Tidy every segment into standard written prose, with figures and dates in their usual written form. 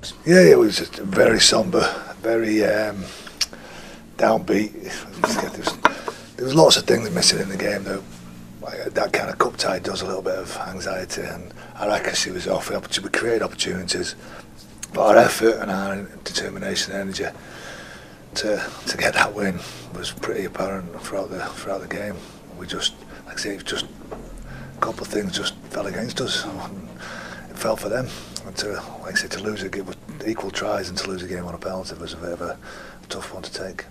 looks. Yeah, it was just very sombre, very downbeat. There was lots of things missing in the game though. That kind of cup tie does a little bit of anxiety, and our accuracy was off. We created opportunities, but our effort and our determination and energy to get that win was pretty apparent throughout the game. We just, like I say, just a couple of things just fell against us. It fell for them, and to lose a game with equal tries and to lose a game on a penalty was a bit of a tough one to take.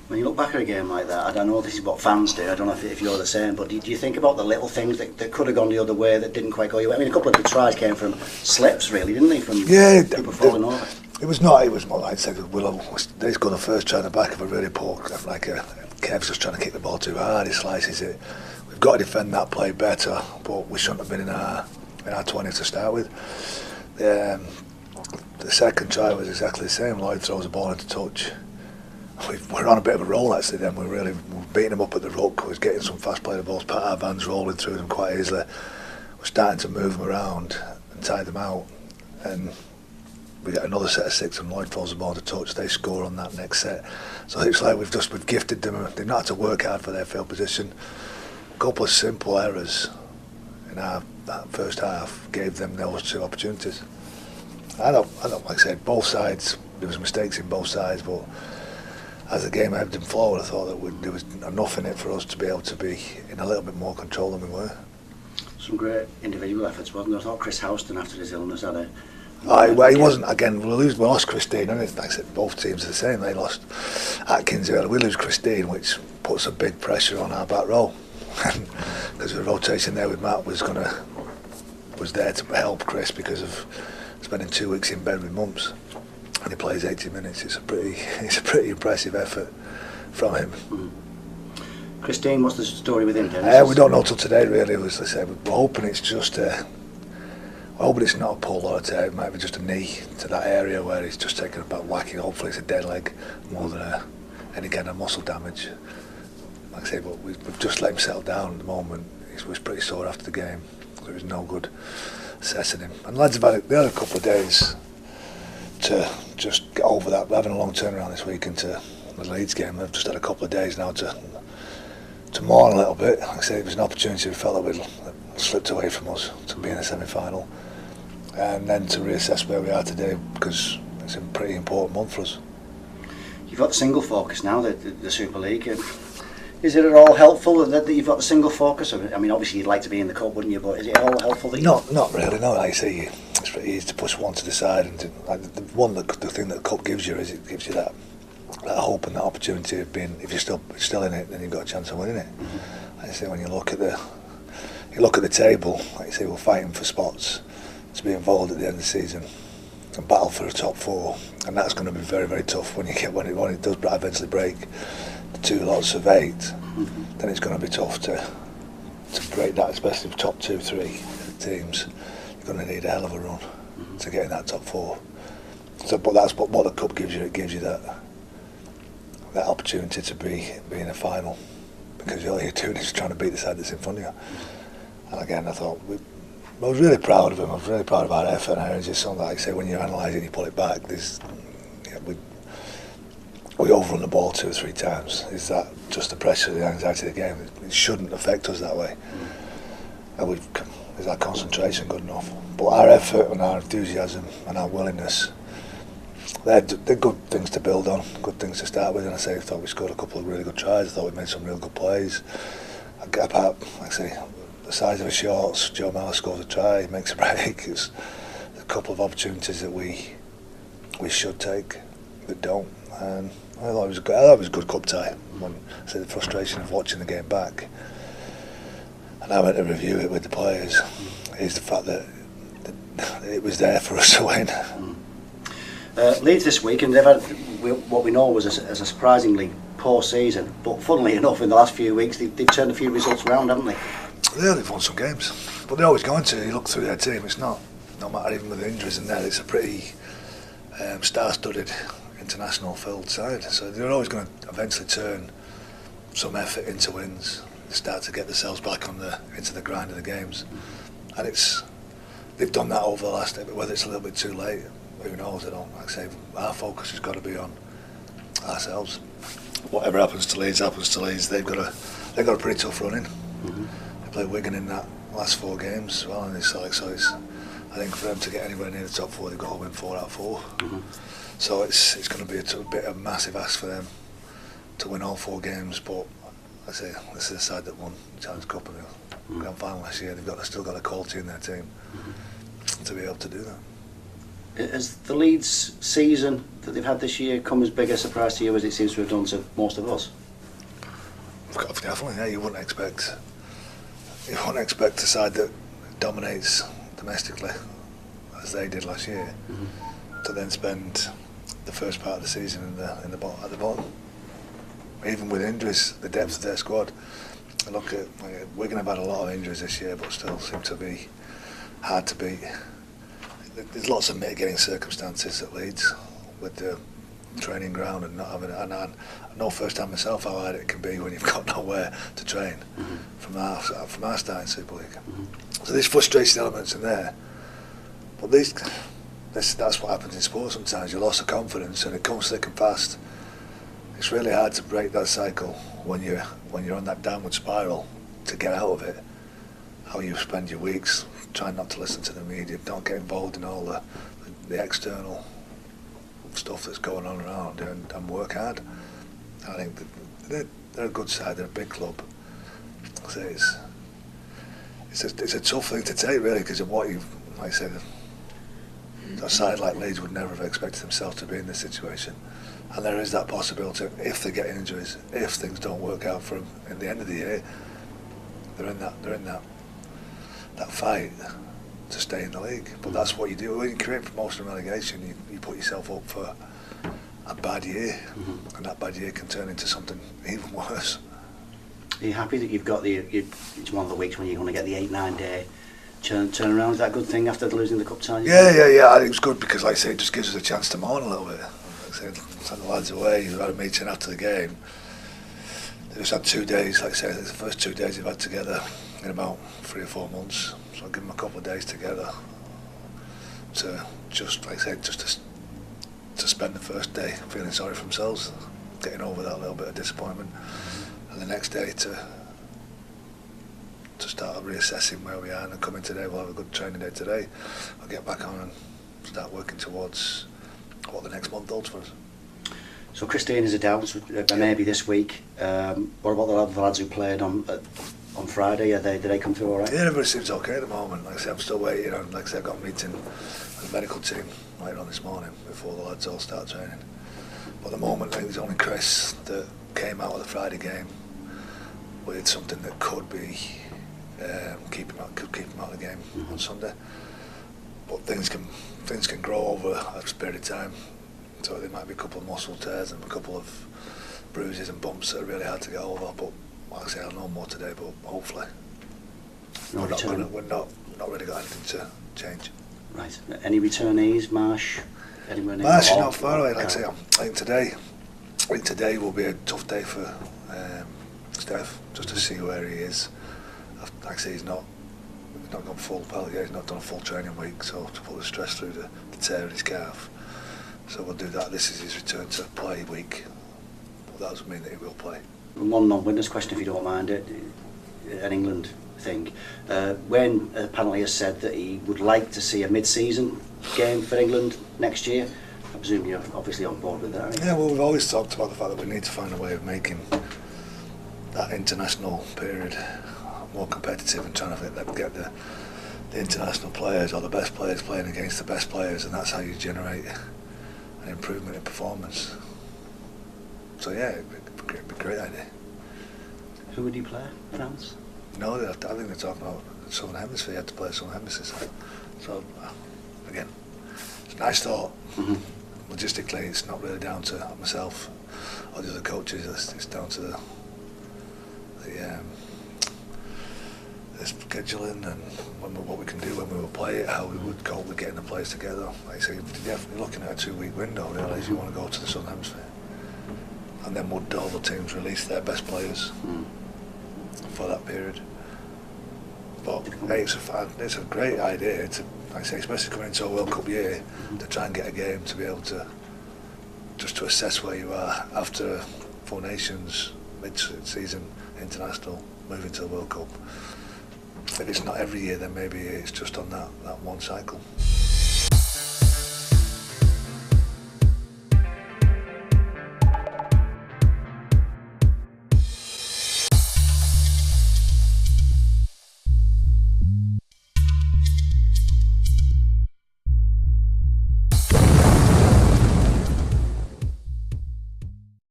When you look back at a game like that, I don't know, this is what fans do, I don't know if you're the same, but do you think about the little things that could have gone the other way that didn't quite go your way? I mean, a couple of the tries came from slips, really, didn't they? From people falling over. It was more like, say, they scored the first try in the back of a really poor, like Kev's just trying to kick the ball too hard, he slices it. We've got to defend that play better, but we shouldn't have been in our 20 to start with. The second try was exactly the same. Lloyd throws the ball into touch. We're on a bit of a roll actually then. We're beating them up at the ruck. We're getting some fast play the balls, our vans rolling through them quite easily. We're starting to move them around and tie them out, and we get another set of 6 and Lloyd throws the ball into touch. They score on that next set. So it's like we've gifted them. They've not had to work hard for their field position. A couple of simple errors in that first half gave them those 2 opportunities. I don't like I said, both sides, there was mistakes in both sides, but as the game ebbed and flowed, I thought that there was enough in it for us to be able to be in a little bit more control than we were. Some great individual efforts, wasn't there? I thought Chris Houston, after his illness, had a... Well, he wasn't, again, we lost Christine, and like I said, both teams are the same. They lost Atkins early, we lose Christine, which puts a big pressure on our back row. Because the rotation there with Matt was there to help Chris because of spending 2 weeks in bed with mumps. And he plays 80 minutes. It's a pretty impressive effort from him. Christine, what's the story with him, Dennis? We don't know till today really. As I said, we're hoping it's just we're hoping it's not a pull or a tear. It might be just a knee to that area where he's just taken a bit whacking. Hopefully it's a dead leg more than any kind of muscle damage. Like I say, but we've just let him settle down at the moment. He was pretty sore after the game. There was no good assessing him. And lads have had a couple of days to just get over that. We're having a long turnaround this week into the Leeds game. They've just had a couple of days now to mourn a little bit. Like I say, it was an opportunity we felt that we'd slipped away from us to be in the semi-final, and then to reassess where we are today, because it's a pretty important month for us. You've got the single focus now, the Super League. Is it at all helpful that you've got the single focus? I mean, obviously you'd like to be in the cup, wouldn't you? But is it all helpful that Not really. No, like I say, it's pretty easy to push one to the side, and the thing that the cup gives you is it gives you that hope and that opportunity of being. If you're still in it, then you've got a chance of winning it. Like I say, when you look at the table, like I say, we're fighting for spots to be involved at the end of the season and battle for a top 4, and that's going to be very, very tough when it does eventually break the 2 lots of 8. Then it's going to be tough to break that, especially with top 2, 3 teams. You're going to need a hell of a run to get in that top 4. So, but that's what the cup gives you. It gives you that opportunity to be in a final, because all you're doing is trying to beat the side that's in front of you. And again, I thought I was really proud of him. I was really proud of our effort and our energy. Something like I say, when you analyse it and you pull it back, we overrun the ball 2 or 3 times. Is that just the pressure, the anxiety of the game? It shouldn't affect us that way. And is our concentration good enough? But our effort and our enthusiasm and our willingness, they're good things to build on, good things to start with. And I thought we scored a couple of really good tries. I thought we made some real good plays. Apart, like I say, the size of his shorts, Joe Miller scores a try, makes a break. It's a couple of opportunities that we should take, but don't. And I thought it was a good cup tie. When I say the frustration of watching the game back, and I went to review it with the players, is the fact that it was there for us to win. Leeds this week, and they've had what we know was a surprisingly poor season, but funnily enough, in the last few weeks they've turned a few results around, haven't they? Yeah, they've won some games, but they're always going to. You look through their team, it's no matter, even with the injuries in there, it's a pretty star-studded international filled side, so they're always going to eventually turn some effort into wins, start to get themselves back into the grind of the games, and they've done that over the last, whether it's a little bit too late, who knows? I don't. Like I say, our focus has got to be on ourselves. Whatever happens to Leeds happens to Leeds. They've got a pretty tough run in. They played Wigan in that last 4 games as well, and so it's. I think for them to get anywhere near the top 4, they've got to win 4 out of 4. So it's going to be a bit of a massive ask for them to win all 4 games. But I say this is the side that won the Challenge Cup and the Grand Final last year. They've still got a quality in their team to be able to do that. Has the Leeds season that they've had this year come as big a surprise to you as it seems to have done to most of us? Definitely, yeah. You wouldn't expect a side that dominates domestically as they did last year to then spend the first part of the season at the bottom. Even with injuries, the depth of their squad. I look at Wigan have had a lot of injuries this year, but still seem to be hard to beat. There's lots of mitigating circumstances at Leeds with the training ground and not having it. And I know firsthand myself how hard it can be when you've got nowhere to train from our starting Super League. So there's frustration elements in there, but that's what happens in sport sometimes. You lose the confidence and it comes thick and fast. It's really hard to break that cycle when you're on that downward spiral to get out of it. How you spend your weeks trying not to listen to the media, don't get involved in all the external stuff that's going on around and work hard. I think they're a good side, they're a big club. So it's a tough thing to take really, because of what you, like I said, a side like Leeds would never have expected themselves to be in this situation. And there is that possibility, if they get injuries, if things don't work out for them at the end of the year, they're in that fight to stay in the league. But that's what you do. When you create promotion and relegation, you put yourself up for a bad year, and that bad year can turn into something even worse. Are you happy that you've got it's one of the weeks when you're going to get the 8-9 day turn around? Is that a good thing after losing the cup tie? Yeah. I think it's good because, like I say, it just gives us a chance to mourn a little bit. Like I said, send the lads away. We've had a meeting after the game. They just had 2 days. Like I said, it's the first 2 days they've had together in about 3 or 4 months. So I'll give them a couple of days together to just, like I said, just to spend the first day feeling sorry for themselves, getting over that little bit of disappointment, and the next day to start reassessing where we are. And coming today, we'll have a good training day today. I'll get back on and start working towards what the next month holds for us. So Christine is a doubt, maybe this week. What about the lads who played on Friday? Did they come through all right? Yeah, everybody seems okay at the moment. Like I said, I'm still waiting on. Like I said, I've got a meeting with the medical team later on this morning before the lads all start training. But at the moment, I think there's only Chris that came out of the Friday game with something that could be keep him out of the game on Sunday. But things can grow over a period of time. So there might be a couple of muscle tears and a couple of bruises and bumps that are really hard to get over. But like I say, I'll know more today. But hopefully, we're not really got anything to change. Right. Any returnees, Marsh? Anywhere near? Marsh is not far away. Like I say, I think today will be a tough day for Steph, just to see where he is. Like I say, he's not gone full pelt yet. He's not done a full training week, so to put the stress through the tear in his calf. So we'll do that. This is his return to play week. But that doesn't mean that he will play. One non-Widnes question, if you don't mind, an England thing. Wayne apparently has said that he would like to see a mid-season game for England next year. I presume you're obviously on board with that, aren't you? Yeah, well, we've always talked about the fact that we need to find a way of making that international period more competitive and trying to get the international players or the best players playing against the best players, and that's how you generate an improvement in performance. So yeah, it'd be a great idea. Who would you play? France? No, I think they're talking about Southern Hemisphere. You had to play Southern Hemisphere. So again, it's a nice thought. Logistically, it's not really down to myself or the other coaches. It's down to the scheduling and what we can do when we will play it, how we would cope with getting the players together. Like I say, you're definitely looking at a 2-week window, really, if you want to go to the Southern Hemisphere. And then would all the teams release their best players for that period? But hey, it's a great idea to, like I say, especially coming into a World Cup year, to try and get a game to be able to just to assess where you are after Four Nations, mid-season international, moving to the World Cup. If it's not every year, then maybe it's just on that one cycle.